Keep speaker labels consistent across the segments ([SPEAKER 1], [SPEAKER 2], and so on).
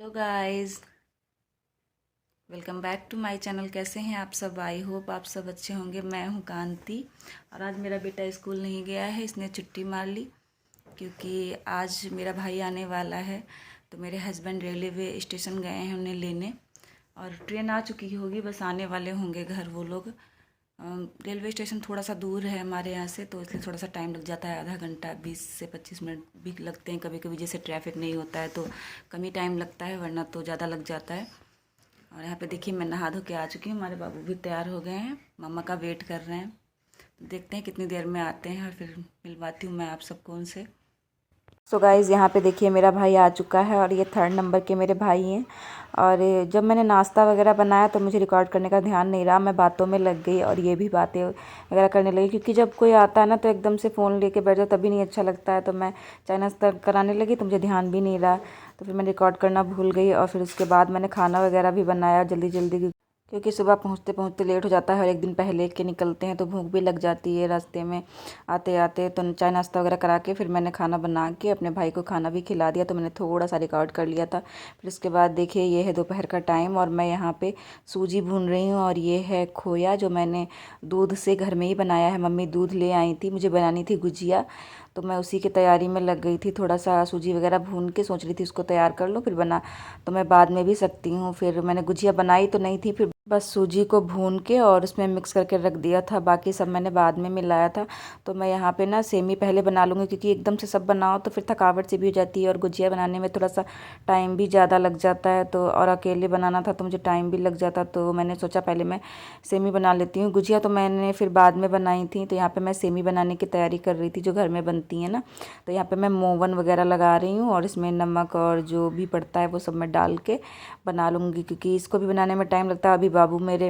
[SPEAKER 1] Hello guys, welcome back to my channel. कैसे हैं आप सब? आई होप आप सब अच्छे होंगे। मैं हूं कांति और आज मेरा बेटा स्कूल नहीं गया है, इसने छुट्टी मार ली क्योंकि आज मेरा भाई आने वाला है। तो मेरे हस्बैंड रेलवे स्टेशन गए हैं उन्हें लेने और ट्रेन आ चुकी होगी, बस आने वाले होंगे घर वो लोग। रेलवे स्टेशन थोड़ा सा दूर है हमारे यहाँ से, तो इसलिए थोड़ा सा टाइम लग जाता है। आधा घंटा 20 से 25 मिनट भी लगते हैं कभी कभी, जैसे ट्रैफिक नहीं होता है तो कम ही टाइम लगता है, वरना तो ज़्यादा लग जाता है। और यहाँ पे देखिए मैं नहा धो के आ चुकी हूँ, हमारे बाबू भी तैयार हो गए हैं, मम्मा का वेट कर रहे हैं। देखते हैं कितनी देर में आते हैं और फिर मिलवाती हूँ मैं आप सबको उनसे। सो गाइज़, यहाँ पे देखिए मेरा भाई आ चुका है और ये 3rd नंबर के मेरे भाई हैं। और जब मैंने नाश्ता वगैरह बनाया तो मुझे रिकॉर्ड करने का ध्यान नहीं रहा, मैं बातों में लग गई और ये भी बातें वगैरह करने लगी, क्योंकि जब कोई आता है ना तो एकदम से फ़ोन लेके बैठ जाओ तभी नहीं अच्छा लगता है। तो मैं चाय नाश्ता कराने लगी तो मुझे ध्यान भी नहीं रहा, तो फिर मैं रिकॉर्ड करना भूल गई। और फिर उसके बाद मैंने खाना वगैरह भी बनाया जल्दी जल्दी, क्योंकि सुबह पहुँचते पहुँचते लेट हो जाता है और एक दिन पहले के निकलते हैं तो भूख भी लग जाती है रास्ते में आते आते। तो चाय नाश्ता वगैरह करा के फिर मैंने खाना बना के अपने भाई को खाना भी खिला दिया, तो मैंने थोड़ा सा रिकॉर्ड कर लिया था। फिर उसके बाद देखिए ये है दोपहर का टाइम और मैं यहाँ पे सूजी भून रही हूँ और ये है खोया जो मैंने दूध से घर में ही बनाया है। मम्मी दूध ले आई थी, मुझे बनानी थी गुजिया, तो मैं उसी की तैयारी में लग गई थी। थोड़ा सा सूजी वगैरह भून के सोच रही थी उसको तैयार कर लूँ, फिर बना तो मैं बाद में भी सकती हूँ। फिर मैंने गुजिया बनाई तो नहीं थी, फिर बस सूजी को भून के और उसमें मिक्स करके रख दिया था, बाकी सब मैंने बाद में मिलाया था। तो मैं यहाँ पे ना सेमी पहले बना लूँगी, क्योंकि एकदम से सब बनाओ तो फिर थकावट सी भी हो जाती है और गुजिया बनाने में थोड़ा सा टाइम भी ज़्यादा लग जाता है। तो और अकेले बनाना था तो मुझे टाइम भी लग जाता, तो मैंने सोचा पहले मैं सेमी बना लेती हूँ। गुजिया तो मैंने फिर बाद में बनाई थी। तो यहाँ पे मैं सेमी बनाने की तैयारी कर रही थी जो घर में बनती है ना। तो यहाँ पे मैं मोवन वगैरह लगा रही हूँ और इसमें नमक और जो भी पड़ता है वो सब मैं डाल के बना लूँगी, क्योंकि इसको भी बनाने में टाइम लगता है। अभी बाबू मेरे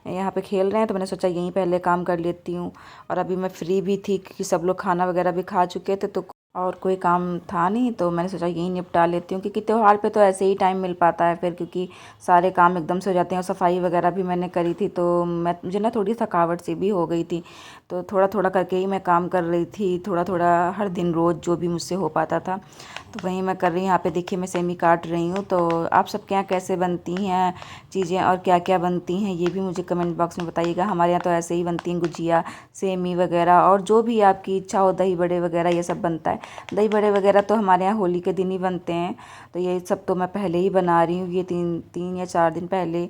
[SPEAKER 1] यहाँ पे खेल रहे हैं तो मैंने सोचा यहीं पहले काम कर लेती हूँ। और अभी मैं फ्री भी थी क्योंकि सब लोग खाना वगैरह भी खा चुके थे, तो और कोई काम था नहीं, तो मैंने सोचा यहीं निपटा लेती हूँ, क्योंकि त्यौहार पे तो ऐसे ही टाइम मिल पाता है फिर, क्योंकि सारे काम एकदम से हो जाते हैं। और सफाई वगैरह भी मैंने करी थी तो मुझे ना थोड़ी थकावट सी भी हो गई थी, तो थोड़ा थोड़ा करके ही मैं काम कर रही थी, थोड़ा थोड़ा हर दिन रोज़ जो भी मुझसे हो पाता था तो वहीं मैं कर रही हूँ। यहाँ पे देखिए मैं सेमी काट रही हूँ। तो आप सबके यहाँ कैसे बनती हैं चीज़ें और क्या क्या बनती हैं ये भी मुझे कमेंट बॉक्स में बताइएगा। हमारे यहाँ तो ऐसे ही बनती हैं गुजिया, सेमी वगैरह, और जो भी आपकी इच्छा हो, दही बड़े वगैरह ये सब बनता है। दही बड़े वगैरह तो हमारे यहाँ होली के दिन ही बनते हैं, तो ये सब तो मैं पहले ही बना रही हूँ। ये 3 या 4 दिन पहले,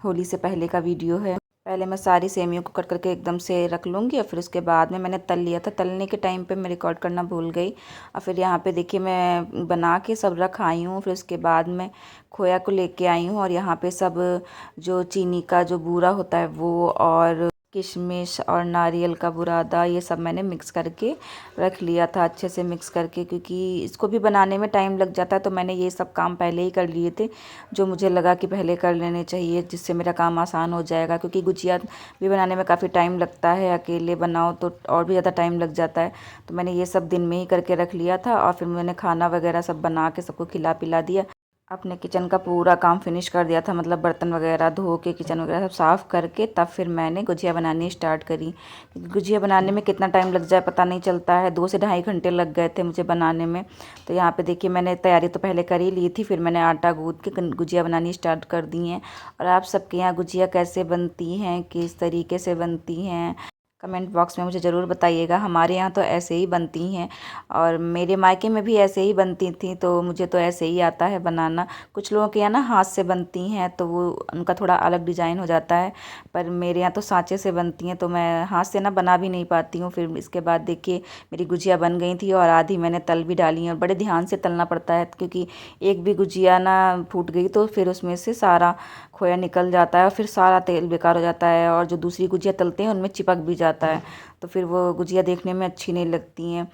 [SPEAKER 1] होली से पहले का वीडियो है। पहले मैं सारी सेमियों को कट करके एकदम से रख लूँगी और फिर उसके बाद में मैंने तल लिया था। तलने के टाइम पे मैं रिकॉर्ड करना भूल गई। और फिर यहाँ पे देखिए मैं बना के सब रख आई हूँ। फिर उसके बाद में खोया को लेके आई हूँ और यहाँ पे सब जो चीनी का जो बूरा होता है वो, और किशमिश और नारियल का बुरादा, ये सब मैंने मिक्स करके रख लिया था अच्छे से मिक्स करके, क्योंकि इसको भी बनाने में टाइम लग जाता है। तो मैंने ये सब काम पहले ही कर लिए थे, जो मुझे लगा कि पहले कर लेने चाहिए, जिससे मेरा काम आसान हो जाएगा। क्योंकि गुजिया भी बनाने में काफ़ी टाइम लगता है, अकेले बनाओ तो और भी ज़्यादा टाइम लग जाता है। तो मैंने ये सब दिन में ही करके रख लिया था और फिर मैंने खाना वगैरह सब बना के सबको खिला पिला दिया। अपने किचन का पूरा काम फिनिश कर दिया था, मतलब बर्तन वगैरह धो के किचन वगैरह सब साफ़ करके तब फिर मैंने गुजिया बनानी स्टार्ट करी। गुजिया बनाने में कितना टाइम लग जाए पता नहीं चलता है, 2 से ढाई घंटे लग गए थे मुझे बनाने में। तो यहाँ पे देखिए मैंने तैयारी तो पहले कर ही ली थी, फिर मैंने आटा गूँथ के गुजिया बनानी स्टार्ट कर दी हैं। और आप सबके यहाँ गुजिया कैसे बनती हैं, किस तरीके से बनती हैं, कमेंट बॉक्स में मुझे ज़रूर बताइएगा। हमारे यहाँ तो ऐसे ही बनती हैं और मेरे मायके में भी ऐसे ही बनती थी, तो मुझे तो ऐसे ही आता है बनाना। कुछ लोगों के यहाँ ना हाथ से बनती हैं तो वो उनका थोड़ा अलग डिज़ाइन हो जाता है, पर मेरे यहाँ तो सांचे से बनती हैं, तो मैं हाथ से ना बना भी नहीं पाती हूँ। फिर इसके बाद देखिए मेरी गुजिया बन गई थी और आधी मैंने तल भी डाली हैं। और बड़े ध्यान से तलना पड़ता है, क्योंकि एक भी गुजिया ना फूट गई तो फिर उसमें से सारा खोया निकल जाता है और फिर सारा तेल बेकार हो जाता है, और जो दूसरी गुजिया तलते हैं उनमें चिपक भी जाता है, तो फिर वो गुजिया देखने में अच्छी नहीं लगती हैं।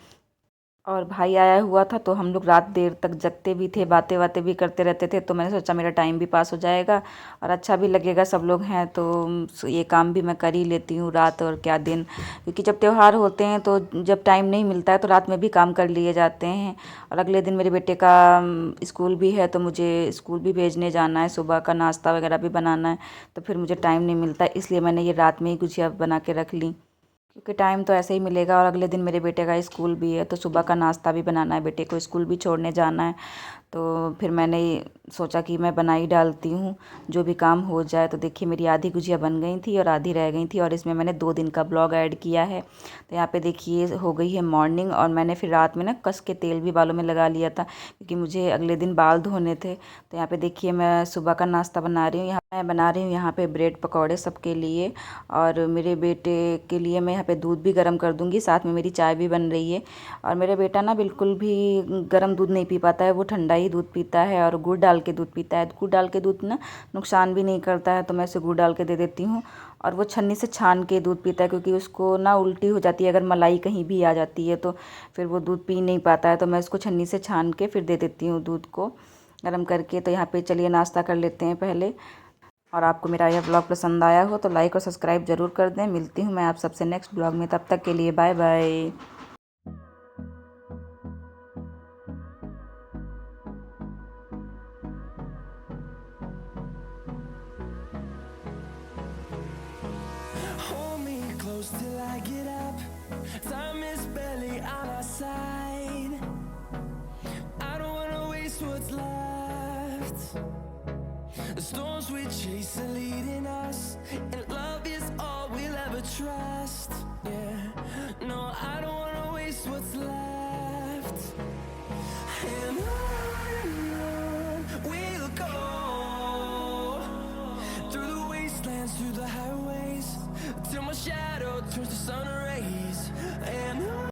[SPEAKER 1] और भाई आया हुआ था तो हम लोग रात देर तक जगते भी थे, बातें बातें भी करते रहते थे, तो मैंने सोचा मेरा टाइम भी पास हो जाएगा और अच्छा भी लगेगा, सब लोग हैं तो ये काम भी मैं कर ही लेती हूँ रात और क्या दिन। क्योंकि जब त्यौहार होते हैं तो जब टाइम नहीं मिलता है तो रात में भी काम कर लिए जाते हैं। और अगले दिन मेरे बेटे का स्कूल भी है, तो मुझे स्कूल भी भेजने जाना है, सुबह का नाश्ता वगैरह भी बनाना है, तो फिर मुझे टाइम नहीं मिलता, इसलिए मैंने ये रात में ही गुजिया बना के रख ली, क्योंकि टाइम तो ऐसे ही मिलेगा। और अगले दिन मेरे बेटे का स्कूल भी है, तो सुबह का नाश्ता भी बनाना है, बेटे को स्कूल भी छोड़ने जाना है। तो फिर मैंने सोचा कि मैं बना ही डालती हूँ, जो भी काम हो जाए। तो देखिए मेरी आधी गुजिया बन गई थी और आधी रह गई थी, और इसमें मैंने 2 दिन का ब्लॉग ऐड किया है। तो यहाँ पे देखिए हो गई है मॉर्निंग, और मैंने फिर रात में ना कस के तेल भी बालों में लगा लिया था, क्योंकि मुझे अगले दिन बाल धोने थे। तो यहाँ पे देखिए मैं सुबह का नाश्ता बना रही हूँ। मैं बना रही हूँ यहाँ पे ब्रेड पकौड़े सबके लिए, और मेरे बेटे के लिए मैं यहाँ पे दूध भी गर्म कर दूँगी, साथ में मेरी चाय भी बन रही है। और मेरा बेटा ना बिल्कुल भी गर्म दूध नहीं पी पाता है, वो ठंडा ही दूध पीता है और गुड़ डाल के दूध पीता है। गुड़ डाल के दूध ना नुकसान भी नहीं करता है, तो मैं उसे गुड़ डाल के दे देती हूँ। और वो छन्नी से छान के दूध पीता है, क्योंकि उसको ना उल्टी हो जाती है अगर मलाई कहीं भी आ जाती है, तो फिर वो दूध पी नहीं पाता है। तो मैं उसको छन्नी से छान के फिर दे देती हूँ दूध को गर्म करके। तो यहाँ पे चलिए नाश्ता कर लेते हैं पहले। और आपको मेरा यह ब्लॉग पसंद आया हो तो लाइक और सब्सक्राइब ज़रूर कर दें। मिलती हूँ मैं आप सबसे नेक्स्ट ब्लॉग में, तब तक के लिए bye bye.
[SPEAKER 2] Hold me close till I get up. Time is barely on our side. I don't wanna waste what's left. The storms we chase are leading us, and love is all we'll ever trust. Yeah, no, I don't wanna waste what's left. And on we'll go, through the wastelands, through the highways, till my shadow turns to sun rays. And on